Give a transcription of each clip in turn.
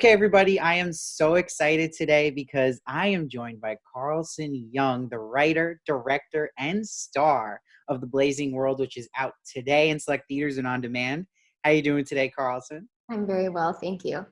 Okay, everybody, I am so excited today because I am joined by Carlson Young, the writer, director, and star of The Blazing World, which is out today in select theaters and on demand. How you doing today, Carlson? I'm very well, thank you.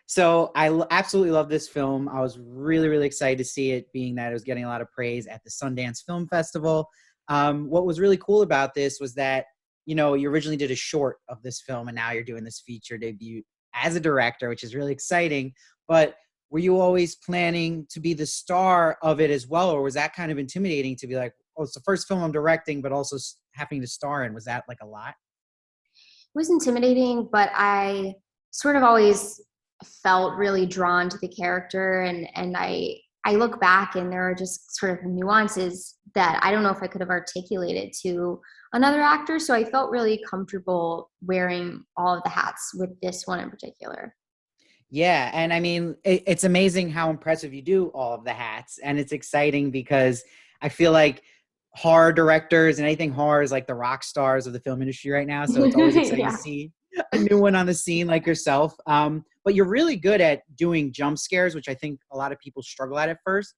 So absolutely love this film. I was really excited to see it, being that it was getting a lot of praise at the Sundance Film Festival. What was really cool about this was that, you originally did a short of this film and now you're doing this feature debut as a director, which is really exciting. But were you always planning to be the star of it as well? Or was that kind of intimidating to be like, oh, it's the first film I'm directing, but also having to star in? Was that like a lot? It was intimidating, but I sort of always felt really drawn to the character, and I look back and there are just sort of nuances that I don't know if I could have articulated to another actor. So I felt really comfortable wearing all of the hats with this one in particular. Yeah. And I mean, it's amazing how impressive you do all of the hats. And it's exciting because I feel like horror directors and anything horror is like the rock stars of the film industry right now. So it's always exciting to Yeah. see a new one on the scene like yourself. But you're really good at doing jump scares, which I think a lot of people struggle at first.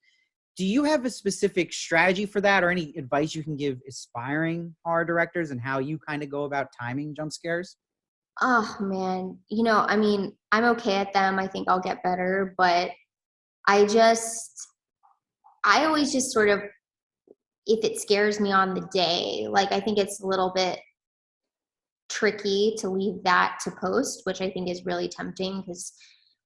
Do you have a specific strategy for that, or any advice you can give aspiring horror directors and how you kind of go about timing jump scares? Oh man, I mean, I'm okay at them. I think I'll get better, but I just, I always just sort of, if it scares me on the day, like I think it's a little bit tricky to leave that to post, which I think is really tempting because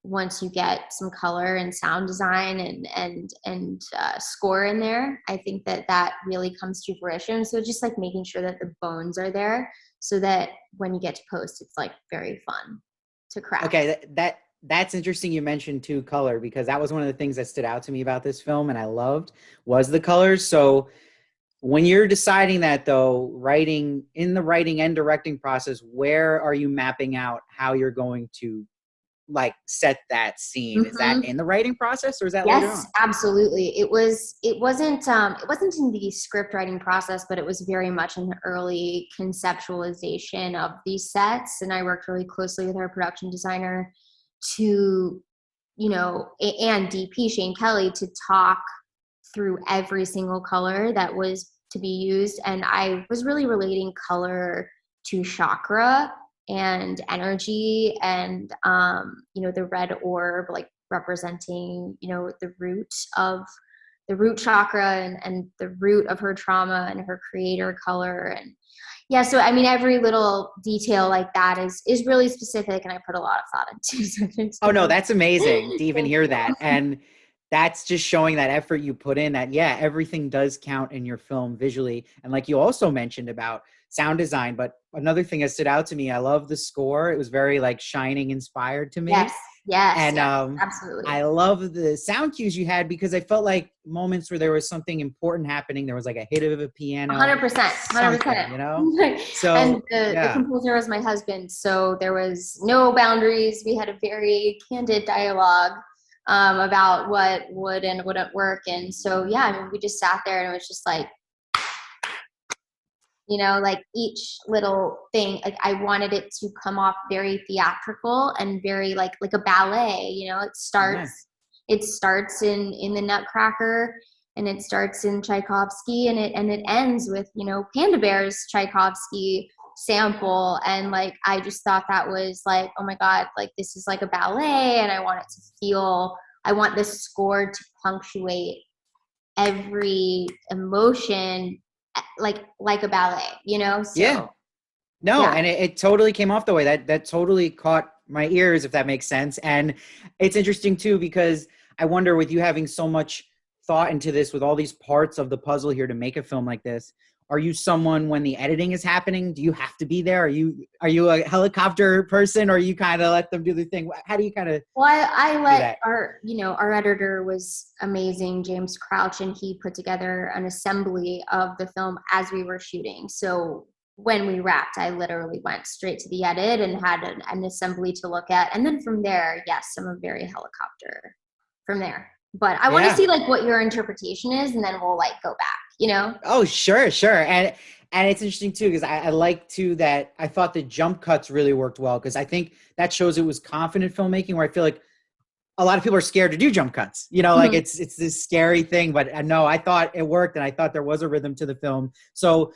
once you get some color and sound design and score in there, I think that really comes to fruition. So just like making sure that the bones are there so that when you get to post, it's like very fun to craft. Okay, that's interesting. You mentioned two color, because that was one of the things that stood out to me about this film, and I loved was the colors. So when you're deciding that, though, writing and directing process, where are you mapping out how you're going to like set that scene? Is that Mm-hmm. in the writing process or is that later Yes, on? absolutely. It wasn't in the script writing process, but it was very much in the early conceptualization of these sets. And I worked really closely with our production designer to, and DP Shane Kelly to talk through every single color that was to be used. And I was really relating color to chakra and energy and the red orb like representing the root chakra and the root of her trauma and her creator color. And yeah, so I mean every little detail like that is really specific, and I put a lot of thought into. So thanks Oh for no, that's amazing to even thank hear you. that. And that's just showing that effort you put in, that yeah, everything does count in your film visually. And like you also mentioned about sound design, but another thing that stood out to me, I love the score. It was very like Shining inspired to Yes, me. yes, And yes, absolutely. I love the sound cues you had, because I felt like moments where there was something important happening. There was like a hit of a piano, 100%, something, 100%. And So the yeah. composer was my husband, so there was no boundaries. We had a very candid dialogue about what would and wouldn't work. And so, yeah, I mean, we just sat there and it was just like, like each little thing, like I wanted it to come off very theatrical and very like a ballet. It Yeah. starts in the Nutcracker, and it starts in Tchaikovsky, and it ends with Panda Bear's Tchaikovsky sample. And like I just thought that was like, oh my god, like this is like a ballet, and I want this score to punctuate every emotion like a ballet, Yeah. so No, yeah. and it totally came off the way that totally caught my ears, if that makes sense. And it's interesting too, because I wonder, with you having so much thought into this, with all these parts of the puzzle here to make a film like this, are you someone, when the editing is happening, do you have to be there? Are you a helicopter person, or you kind of let them do the thing? How do you kind of Well, I do let that? our editor was amazing, James Crouch, and he put together an assembly of the film as we were shooting. So when we wrapped, I literally went straight to the edit and had an assembly to look at. And then from there, yes, I'm a very helicopter from there. But I want to Yeah. see like what your interpretation is, and then we'll like go back. Oh, sure. And And it's interesting too, because I like too that I thought the jump cuts really worked well, because I think that shows it was confident filmmaking, where I feel like a lot of people are scared to do jump cuts, like Mhm. it's this scary thing, but no, I thought it worked, and I thought there was a rhythm to the film. So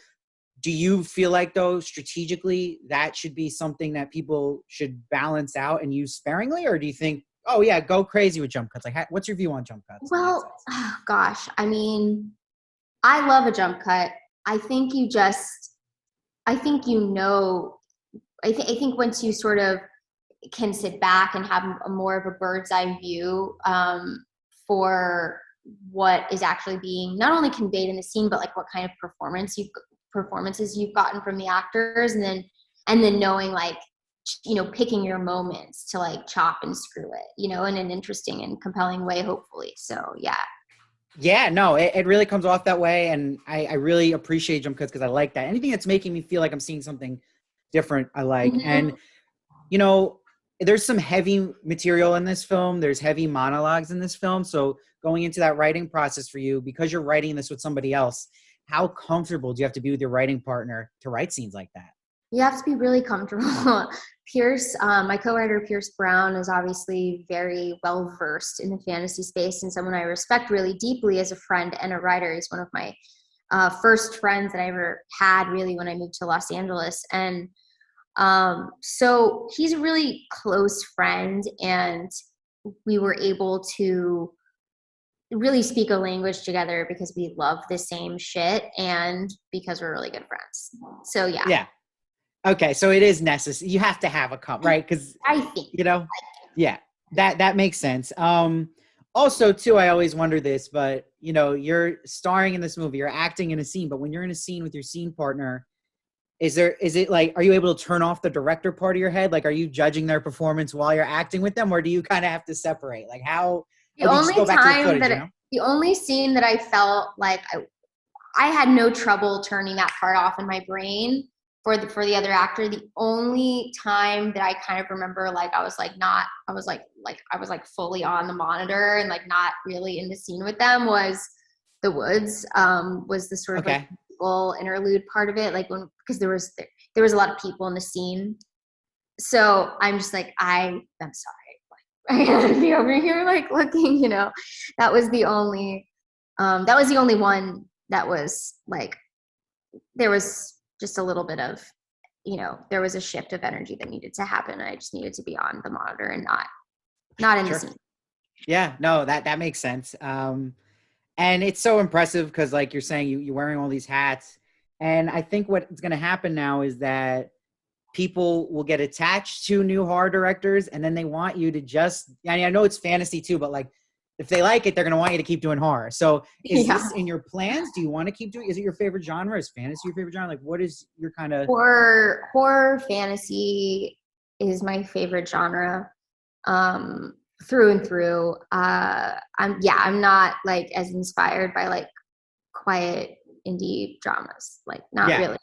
do you feel like, though, strategically that should be something that people should balance out and use sparingly? Or do you think, oh yeah, go crazy with jump cuts? Like, what's your view on jump cuts in that Well, sense? oh, gosh, I mean, I love a jump cut. I think you just, I think you know, I think once you sort of can sit back and have a more of a bird's eye view for what is actually being not only conveyed in the scene, but like what kind of performances you've gotten from the actors, and then knowing like, picking your moments to like chop and screw it, in an interesting and compelling way, hopefully. So yeah. Yeah, no, it really comes off that way. And I really appreciate jump cuts, because I like that. Anything that's making me feel like I'm seeing something different, I like. Mhm. And, you know, there's some heavy material in this film. There's heavy monologues in this film. So going into that writing process for you, because you're writing this with somebody else, how comfortable do you have to be with your writing partner to write scenes like that? You have to be really comfortable. Pierce, my co-writer Pierce Brown, is obviously very well versed in the fantasy space, and someone I respect really deeply as a friend and a writer. He's one of my first friends that I ever had, really, when I moved to Los Angeles. And so he's a really close friend, and we were able to really speak a language together because we love the same shit and because we're really good friends. So yeah, Yeah. Okay, so it is necessary. You have to have a comp, right? Because I think. you know, yeah, that makes sense. Also, too, I always wonder this, but you're starring in this movie, you're acting in a scene, but when you're in a scene with your scene partner, is it like, are you able to turn off the director part of your head? Like, are you judging their performance while you're acting with them, or do you kind of have to separate? Like, how, The or do you just only go back to the time footage? that the only scene that I felt like I had no trouble turning that part off in my brain for the other actor. The only time that I kind of remember like I was like not I was like fully on the monitor and like not really in the scene with them was the woods. Was the sort of like Okay, full interlude part of it, like when, because there was a lot of people in the scene. So I'm just like, I'm sorry. I gotta be over here like looking, That was the only one that was like, there was just a little bit of, there was a shift of energy that needed to happen. I just needed to be on the monitor and not in the sure. scene. Yeah, no, that makes sense. And it's so impressive because, like you're saying, you're wearing all these hats. And I think what's going to happen now is that people will get attached to new horror directors, and then they want you to just, I know it's fantasy too, but like, if they like it, they're going to want you to keep doing horror. So is Yeah. this in your plans? Do you want to keep doing, is it your favorite genre? Is fantasy your favorite genre? Like, what is your kind of, Horror fantasy is my favorite genre. Um, Through and through. I'm not like as inspired by like quiet indie dramas, like not yeah, really.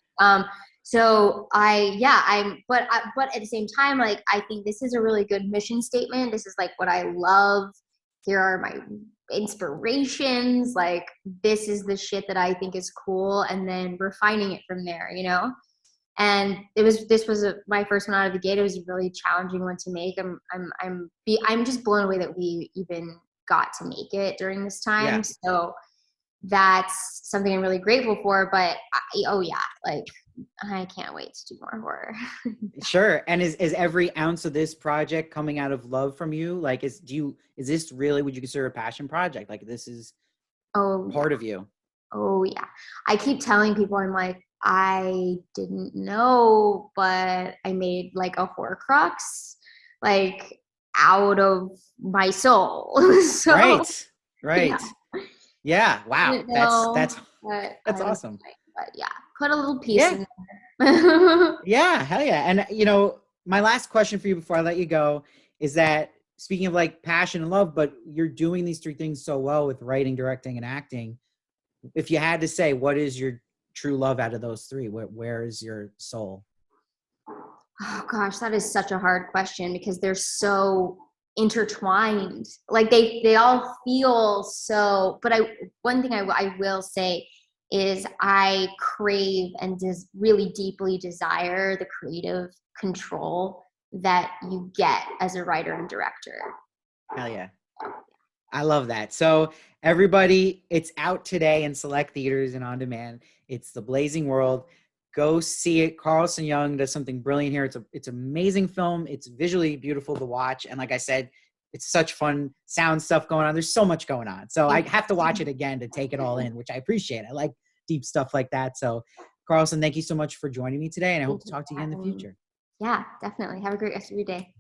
So but at the same time, like I think this is a really good mission statement. This is like what I love. Here are my inspirations. Like this is the shit that I think is cool, and then refining it from there. And this was my first one out of the gate. It was a really challenging one to make. I'm just blown away that we even got to make it during this time. yeah. So that's something I'm really grateful for. But oh yeah, like I can't wait to do more horror. Sure. And is every ounce of this project coming out of love from you? Like, is this really, would you consider a passion project? Like, this is Oh yeah, part of you? oh yeah. I keep telling people, I'm like, I didn't know, but I made like a Horcrux, like out of my soul. So Right. yeah, Right. Yeah. Wow. didn't That's know that's what that's I was awesome. doing, but yeah, put a little piece Yeah. in there. Yeah. Hell yeah. And my last question for you before I let you go is that, speaking of like passion and love, but you're doing these three things so well with writing, directing, and acting. If you had to say, what is your true love out of those three? Where is your soul? Oh gosh, that is such a hard question because they're so intertwined. Like they all feel so. But one thing I will say is I crave and really deeply desire the creative control that you get as a writer and director. Hell yeah. I love that. So everybody, it's out today in select theaters and on demand. It's The Blazing World. Go see it. Carlson Young does something brilliant here. It's an amazing film. It's visually beautiful to watch. And like I said, it's such fun sound stuff going on. There's so much going on. So I have to watch it again to take it all in, which I appreciate. I like deep stuff like that. So Carlson, thank you so much for joining me today. And I hope to talk to you again in the future. Yeah, definitely. Have a great rest of your day.